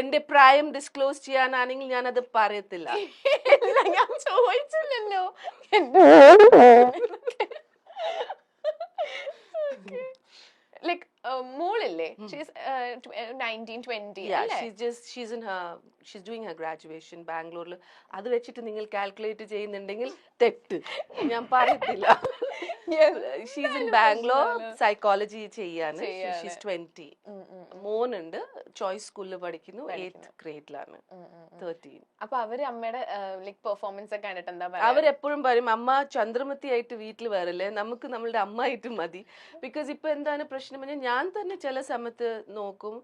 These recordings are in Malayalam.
എന്റെ പ്രായം ഡിസ്ക്ലോസ് ചെയ്യാനാണെങ്കിൽ ഞാൻ അത് പറയത്തില്ല. ഞാൻ ചോദിച്ചില്ലല്ലോ. ലൈക് മോളില്ലേ, 19-20 അല്ലേ? she's doing her graduation ബാംഗ്ലൂരിൽ. അത് വെച്ചിട്ട് നിങ്ങൾ കാൽക്കുലേറ്റ് ചെയ്യുന്നുണ്ടെങ്കിൽ തെറ്റ്, ഞാൻ പറയത്തില്ല. ഷീസ് ഇൻ ബാംഗ്ലൂർ സൈക്കോളജി ചെയ്യാണ്. ഷീസ് 20. മോനുണ്ട്, ചോയ്സ് സ്കൂളിൽ പഠിക്കുന്നു, 8th ഗ്രേഡിലാണ്. 13. അപ്പൊ അവര് അമ്മയുടെ ലൈക് പെർഫോമൻസ് ഒക്കെ കണ്ടിട്ട് എന്താ പറയാ? അവരെപ്പോഴും പറയും, അമ്മ ചന്ദ്രമതി ആയിട്ട് വീട്ടിൽ വരല്ലേ, നമുക്ക് നമ്മളുടെ അമ്മ ആയിട്ട് മതി. ബിക്കോസ് ഇപ്പൊ എന്താണ് പ്രശ്നം പറഞ്ഞാൽ, ഞാൻ തന്നെ ചില സമയത്ത് നോക്കും,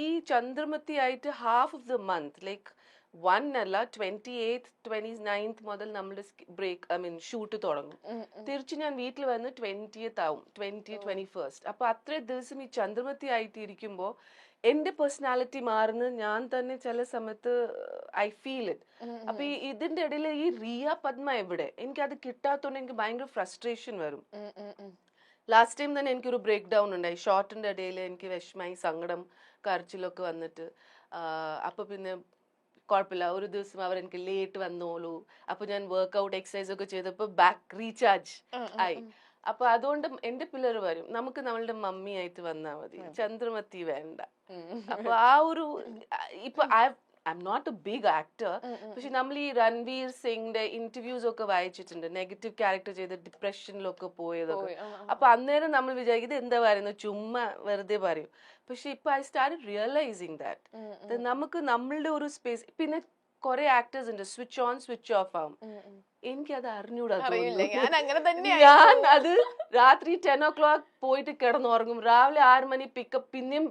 ഈ ചന്ദ്രമതി ആയിട്ട് half of the month like 1 അല്ല 28th 29th മുതൽ നമ്മുടെ ഷൂട്ട് തുടങ്ങും. തിരിച്ച് ഞാൻ വീട്ടിൽ വന്ന് 20th ആവും, 21st. അപ്പൊ അത്രയും ദിവസം ഈ ചന്ദ്രമതി ആയിട്ട് ഇരിക്കുമ്പോ എന്റെ പേഴ്സണാലിറ്റി മാറുന്നത് ഞാൻ തന്നെ ചില സമയത്ത് ഐ ഫീൽ ഇറ്റ്. അപ്പൊ ഇതിന്റെ ഇടയിൽ ഈ റിയ പദ്മ എവിടെ, എനിക്ക് അത് കിട്ടാത്തോണ്ട് എനിക്ക് ഭയങ്കര ഫ്രസ്ട്രേഷൻ വരും. ലാസ്റ്റ് ടൈം തന്നെ എനിക്കൊരു ബ്രേക്ക് ഡൗൺ ഉണ്ടായി. ഷോർട്ടിന്റെ ഇടയിൽ എനിക്ക് വിഷമായി, സങ്കടം, കരച്ചിലൊക്കെ വന്നിട്ട്. അപ്പൊ പിന്നെ കുഴപ്പമില്ല, ഒരു ദിവസം അവർ എനിക്ക് ലേറ്റ് വന്നോളൂ. അപ്പൊ ഞാൻ വർക്ക്ഔട്ട് എക്സസൈസ് ഒക്കെ ചെയ്തപ്പോ ബാക്ക് റീചാർജ് ആയി. അപ്പൊ അതുകൊണ്ട് എന്റെ പിള്ളേർ വരും, നമുക്ക് നമ്മളുടെ മമ്മി ആയിട്ട് വന്നാ മതി, ചന്ദ്രമതി വേണ്ട. അപ്പൊ ആ ഒരു ഇപ്പൊ I am not a big actor, പക്ഷെ നമ്മൾ ഈ രൺവീർ സിംഗിന്റെ ഇന്റർവ്യൂസ് ഒക്കെ വായിച്ചിട്ടുണ്ട്, നെഗറ്റീവ് ക്യാരക്ടർ ചെയ്ത് ഡിപ്രഷനിലൊക്കെ പോയതൊക്കെ. അപ്പൊ അന്നേരം നമ്മൾ വിചാരിക്കുന്നത് എന്താ പറയുന്നത്, ചുമ്മാ വെറുതെ പറയും. പക്ഷെ ഇപ്പൊ ഐ സ്റ്റാർട്ടഡ് റിയലൈസിങ് ദാറ്റ് നമുക്ക് നമ്മളുടെ ഒരു സ്പേസ്. പിന്നെ കുറെ ആക്ടേഴ്സ് ഉണ്ട് സ്വിച്ച് ഓൺ സ്വിച്ച് ഓഫ് ആവും, എനിക്കത് അറിഞ്ഞൂടാ. ഞാൻ അത് രാത്രി 10 o'clock പോയിട്ട് കിടന്നുറങ്ങും, രാവിലെ 6 മണി പിക്കപ്പ് പിന്നെയും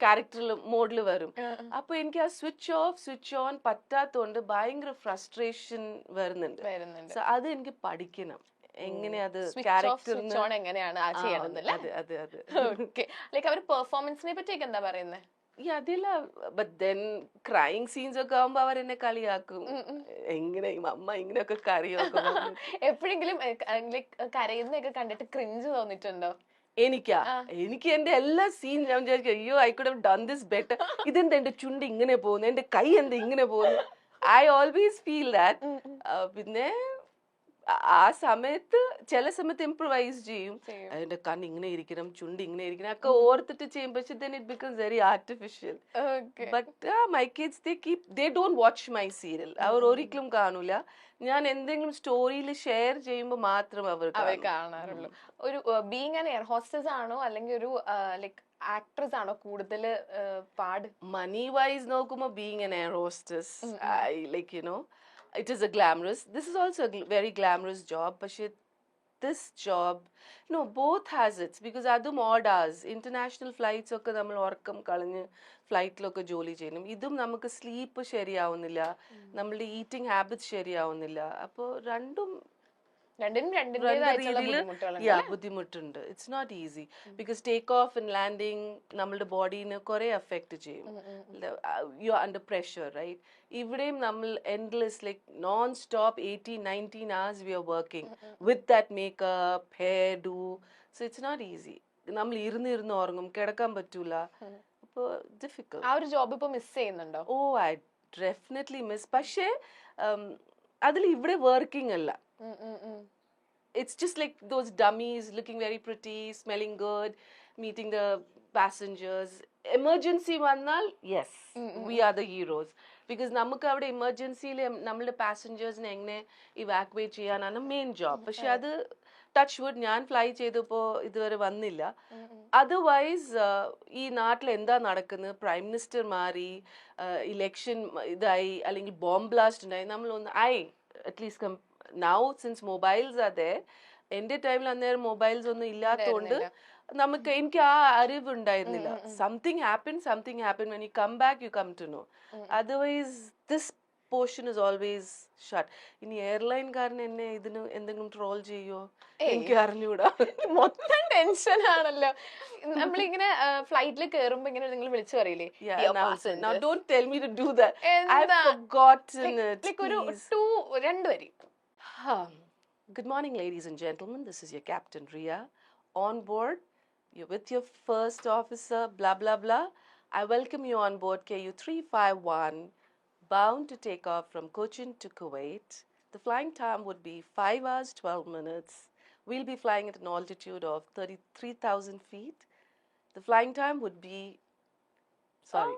ക്യാരക്ടറിൽ മോഡിൽ വരും. അപ്പൊ എനിക്ക് ആ സ്വിച്ച് ഓഫ് സ്വിച്ച് ഓൺ പറ്റാത്തോണ്ട് ഭയങ്കര ഫ്രസ്ട്രേഷൻ വരുന്നുണ്ട്. അത് എനിക്ക് പഠിക്കണം, എങ്ങനെ അത് എങ്ങനെയാണ് പെർഫോമൻസിനെ പറ്റിയൊക്കെ എന്താ പറയുന്നത്? അതില്ല, ബട്ട് ദെൻ ക്രൈങ് സീൻസ് ഒക്കെ ആവുമ്പോ അവരെന്നെ കളിയാക്കും, എങ്ങനെ അമ്മ ഇങ്ങനെയൊക്കെ കറിയൊക്കെ. എപ്പോഴെങ്കിലും കരയുന്നൊക്കെ കണ്ടിട്ട് ക്രിഞ്ച് തോന്നിട്ടുണ്ടോ? എനിക്ക് എന്റെ എല്ലാ സീൻ ഞാൻ വിചാരിക്കും, അയ്യോ I could have done this better. ഇതെന്താ എന്റെ ചുണ്ട് ഇങ്ങനെ പോകുന്നു, എന്റെ കൈ എന്താ ഇങ്ങനെ പോകുന്നു. I always feel that. പിന്നെ ആ സമയത്ത് ചില സമയത്ത് ഇംപ്രവൈസ് ചെയ്യും, എന്റെ കണ്ണ് ഇങ്ങനെ ഇരിക്കണം, ചുണ്ട് ഇങ്ങനെ ഇരിക്കണം ഒക്കെ ഓർത്തിട്ട് ചെയ്യും. പക്ഷെ then it becomes very artificial. But my kids they don't watch my serial. അവർ ഒരിക്കലും കാണൂല. ഞാൻ എന്തെങ്കിലും സ്റ്റോറിയിൽ ഷെയർ ചെയ്യുമ്പോൾ മാത്രം അവർ കാണാറുള്ളൂ. ഒരു ബീങ് ആൻ എയർ ഹോസ്റ്റസ് ആണോ അല്ലെങ്കിൽ ഒരു ലൈക് ആക്ട്രസ് ആണോ കൂടുതൽ പാട്? മണി വൈസ് നോക്കുമ്പോ being an air hostess, like you know, it is a glamorous, this is also a very glamorous job, but this job, no, both has its, because adum odd hours, international flights ഒക്കെ നമ്മൾ ഉറക്കം കളഞ്ഞ് ഫ്ലൈറ്റിലൊക്കെ ജോലി ചെയ്യണം. ഇതും നമുക്ക് സ്ലീപ്പ് ശരിയാവുന്നില്ല, നമ്മളുടെ ഈറ്റിംഗ് ഹാബിറ്റ്സ് ശരിയാവുന്നില്ല. അപ്പോൾ രണ്ടും ബുദ്ധിമുട്ടുണ്ട്. It's not easy, because take off and landing നമ്മളുടെ ബോഡീനെ കുറെ അഫക്ട് ചെയ്യും. You are under pressure, right? ഇവിടെയും നമ്മൾ endless like non stop 18-19 hours we are working with that makeup, hair do. So it's not easy. നമ്മൾ ഇരുന്ന് ഉറങ്ങും, കിടക്കാൻ പറ്റൂല. അപ്പോൾ ഡിഫിക്കൽട്ട്. ആ ഒരു ജോബ് ഇപ്പൊ മിസ് ചെയ്യുന്നുണ്ടോ? ഓ, ഐ ഡെഫിനറ്റ്ലി മിസ്. പക്ഷേ അതിൽ ഇവിടെ വർക്കിംഗ് അല്ല. It's just like those dummies looking very pretty, smelling good, meeting the passengers. Emergency vannal, yes, we are the heroes, because നമുക്ക് അവിടെ എമർജൻസിയിൽ നമ്മളുടെ പാസഞ്ചേഴ്സിനെ എങ്ങനെ ഇവാക്യുവേറ്റ് ചെയ്യാനാണ് മെയിൻ ജോബ്. പക്ഷെ അത് ടച്ച് വുഡ് ഞാൻ ഫ്ലൈ ചെയ്തപ്പോ ഇതുവരെ വന്നില്ല. അതർവൈസ് ഈ നാട്ടിൽ എന്താ നടക്കുന്നത്, പ്രൈം മിനിസ്റ്റർ മാറി, ഇലക്ഷൻ ഇതായി, അല്ലെങ്കിൽ ബോംബ് ബ്ലാസ്റ്റ് ഉണ്ടായി, നമ്മളൊന്ന് at least now since mobiles are there, എന്റെ ടൈമിൽ അന്നേരം മൊബൈൽസ് ഒന്നും ഇല്ലാത്തതുകൊണ്ട് എനിക്ക് ആ അറിവ് ഉണ്ടായിരുന്നില്ല. Something happen when you come back you come to know. Otherwise this portion is always shut. ഇനി എയർലൈൻകാരൻ എന്നെ ഇതിന് എന്തെങ്കിലും ട്രോൾ ചെയ്യോ എനിക്ക് അറിഞ്ഞൂടാ. മൊത്തം ടെൻഷൻ ആണല്ലോ. നമ്മളിങ്ങനെ ഫ്ലൈറ്റിൽ കേറുമ്പോ ഇങ്ങനെ നിങ്ങൾ വിളിച്ചു പറയില്ലേ, now don't tell me to do that. I've forgotten it. ഒരു 2 വരി. Good morning, ladies and gentlemen. This is your Captain Ria. On board, you're with your first officer, blah, blah, blah. I welcome you on board KU351, bound to take off from Cochin to Kuwait. The flying time would be 5 hours 12 minutes. We'll be flying at an altitude of 33,000 feet. The flying time would be, sorry,